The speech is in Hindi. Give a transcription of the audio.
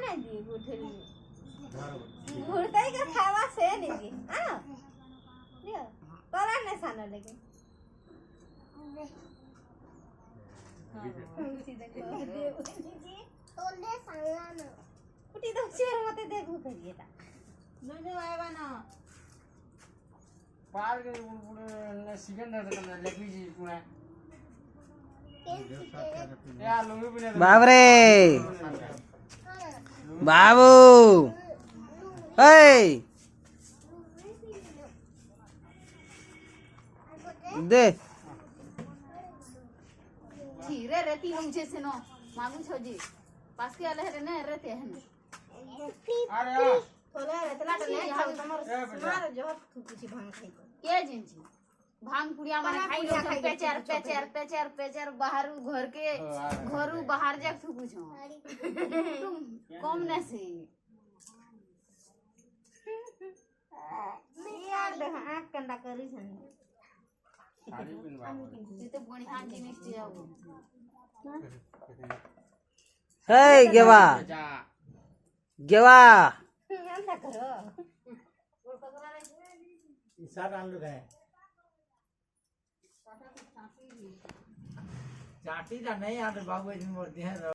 नहीं दी गुठली गुड़ताई का खावा से नहीं दी हां लियो तोरा नहीं सानो लेकिन तोले साला ना कुटी तो शेर मते देखू करिए ता नो आवा ना पार के पूरे सिकंदर का लेगी जी पूरा या लोग भी बाबरे बाबू ए दे धीरे रहती हूं जैसे नो मांगू छोजी पास के आले रे ने रहते हैं अरे तोले रेतला तो नहीं खाऊ तमर मार जो कुछ भांग खाई के जिंजी भांग पुड़िया माने खाई लो पेचर बाहर घर के घरू बाहर जा थुकु छो तुम कम न से यार देख आंख कंडा करी छन साड़ी पिनवा ये तो बढ़िया जिनिस दिया वो ए गेवा गेवा अंता करो इशारा आन लोग है चाटी जा नहीं आते बाबू जी मूर्ति है